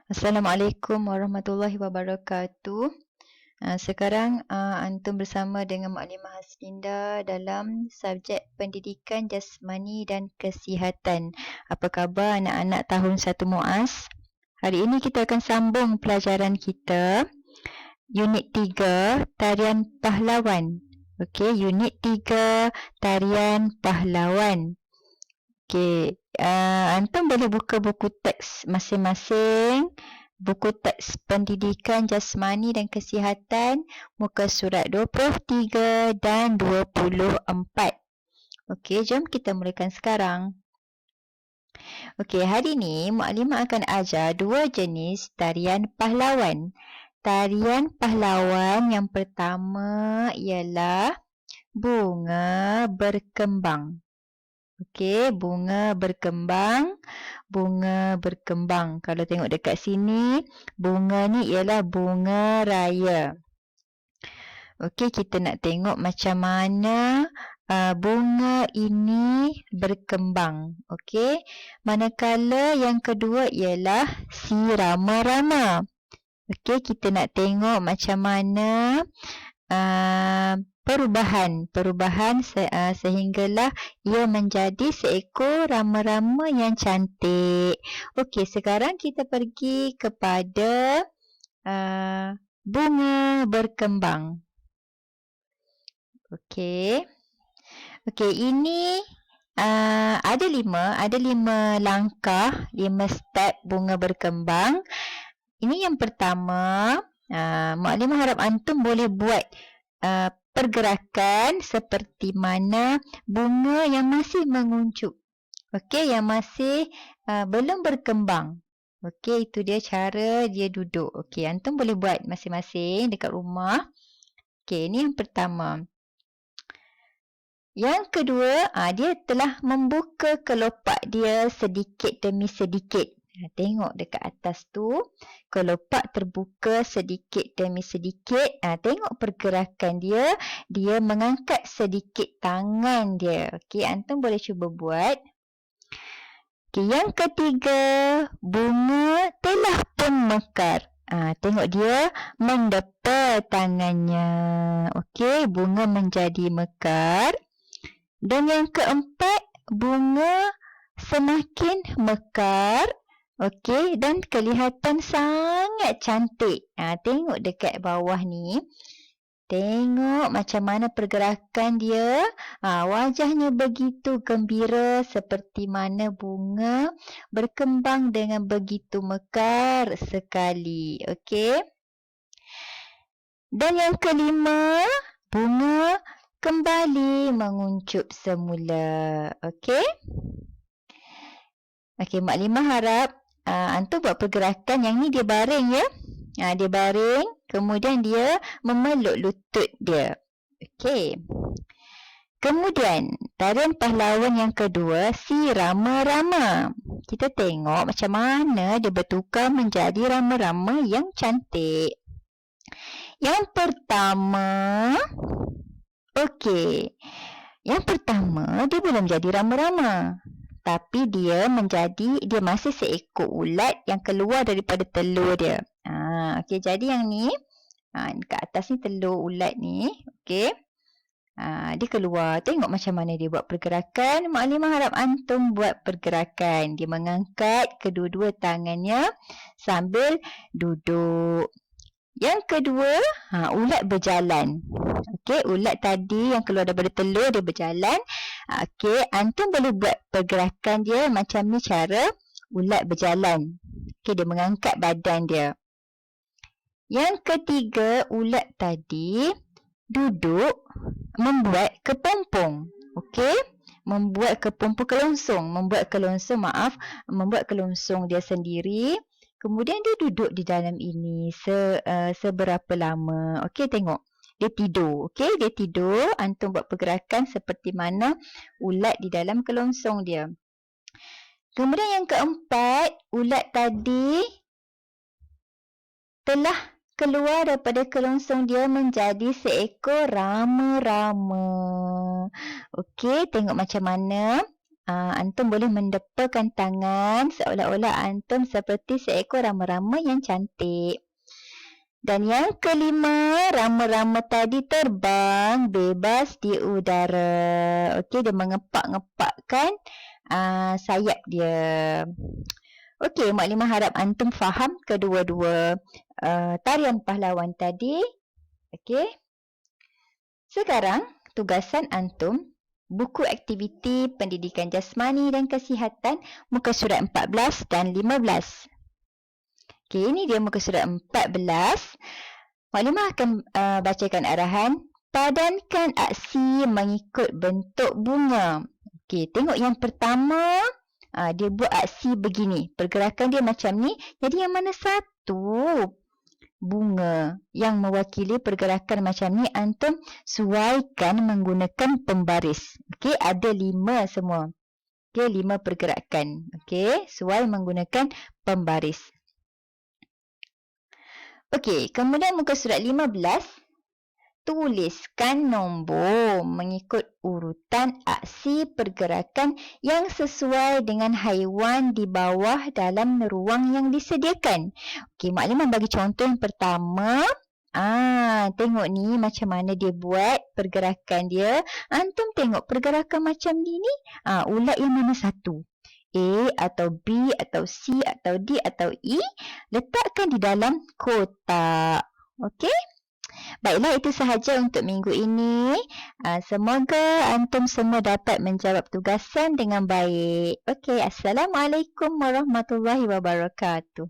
Assalamualaikum warahmatullahi wabarakatuh. Sekarang antum bersama dengan Mukadimah Haslinda dalam subjek pendidikan jasmani dan kesihatan. Apa khabar anak-anak tahun 1 MUAS? Hari ini kita akan sambung pelajaran kita unit 3 tarian pahlawan. Okey, unit 3 tarian pahlawan. Okey, antum boleh buka buku teks masing-masing. Buku teks pendidikan jasmani dan kesihatan muka surat 23 dan 24. Okey, jom kita mulakan sekarang. Okey, hari ini Mukadimah akan ajar dua jenis tarian pahlawan. Tarian pahlawan yang pertama ialah bunga berkembang. Okey, bunga berkembang. Kalau tengok dekat sini, bunga ni ialah bunga raya. Okey, kita nak tengok macam mana bunga ini berkembang. Okey, manakala yang kedua ialah si rama-rama. Okey, kita nak tengok macam mana perubahan sehinggalah ia menjadi seekor rama-rama yang cantik. Okey, sekarang kita pergi kepada bunga berkembang. Okey, ini ada lima langkah, 5 step bunga berkembang. Ini yang pertama. Mukadimah harap antum boleh buat pergerakan seperti mana bunga yang masih menguncup. Okey, yang masih belum berkembang. Okey, itu dia cara dia duduk. Okey, antum boleh buat masing-masing dekat rumah. Okey, ini yang pertama. Yang kedua, dia telah membuka kelopak dia sedikit demi sedikit. Tengok dekat atas tu, kelopak terbuka sedikit demi sedikit. Tengok pergerakan dia. Dia mengangkat sedikit tangan dia. Okey, antum boleh cuba buat. Okey, yang ketiga, bunga telah pun mekar. Tengok dia mendepa tangannya. Okey, bunga menjadi mekar. Dan yang keempat, bunga semakin mekar. Okey, dan kelihatan sangat cantik. Tengok dekat bawah ni. Tengok macam mana pergerakan dia. Wajahnya begitu gembira seperti mana bunga berkembang dengan begitu mekar sekali. Okey. Dan yang kelima, bunga kembali menguncup semula. Okey. Okey, Mukadimah harap antum buat pergerakan. Yang ni dia baring ya. Dia baring, kemudian dia memeluk lutut dia. Okey. Kemudian, tarian pahlawan yang kedua, si rama-rama. Kita tengok macam mana dia bertukar menjadi rama-rama yang cantik. Yang pertama, okey. Yang pertama, dia belum jadi rama-rama. Tapi dia masih seekor ulat yang keluar daripada telur dia. Okey, jadi yang ni, kat atas ni telur ulat ni. Okey. Dia keluar. Tengok macam mana dia buat pergerakan. Mukadimah harap antum buat pergerakan. Dia mengangkat kedua-dua tangannya sambil duduk. Yang kedua, ulat berjalan. Okey, ulat tadi yang keluar daripada telur dia berjalan. Okey, antum boleh buat pergerakan dia macam ni cara ulat berjalan. Okey, dia mengangkat badan dia. Yang ketiga, ulat tadi duduk membuat kepompong. Okey, membuat kelonsong dia sendiri. Kemudian dia duduk di dalam ini seberapa lama. Okey, tengok. Dia tidur. Okey, dia tidur. Antum buat pergerakan seperti mana ulat di dalam kelonsong dia. Kemudian yang keempat, ulat tadi telah keluar daripada kelonsong dia menjadi seekor rama-rama. Okey, tengok macam mana Antum boleh mendepakan tangan seolah-olah antum seperti seekor rama-rama yang cantik. Dan yang kelima, rama-rama tadi terbang bebas di udara. Okey, dia mengepak-ngepakkan sayap dia. Okey, Mak Limah harap antum faham kedua-dua tarian pahlawan tadi. Okey. Sekarang, tugasan antum, buku aktiviti pendidikan jasmani dan kesihatan, muka surat 14 dan 15. Okey, ini dia muka surat 14. Mak Limah akan bacakan arahan. Padankan aksi mengikut bentuk bunga. Okey, tengok yang pertama. Dia buat aksi begini. Pergerakan dia macam ni. Jadi yang mana satu bunga yang mewakili pergerakan macam ni, antum suaikan menggunakan pembaris. Okey, ada 5 semua. Okey, 5 pergerakan. Okey, suai menggunakan pembaris. Okey, kemudian muka surat 15. Tuliskan nombor mengikut urutan aksi pergerakan yang sesuai dengan haiwan di bawah dalam ruang yang disediakan. Okey, Mak Limah bagi contoh yang pertama. Tengok ni macam mana dia buat pergerakan dia. Antum tengok pergerakan macam ni. Ulat yang mana satu? A atau B atau C atau D atau E, letakkan di dalam kotak. Okey? Baiklah, itu sahaja untuk minggu ini. Semoga antum semua dapat menjawab tugasan dengan baik. Okey, Assalamualaikum warahmatullahi wabarakatuh.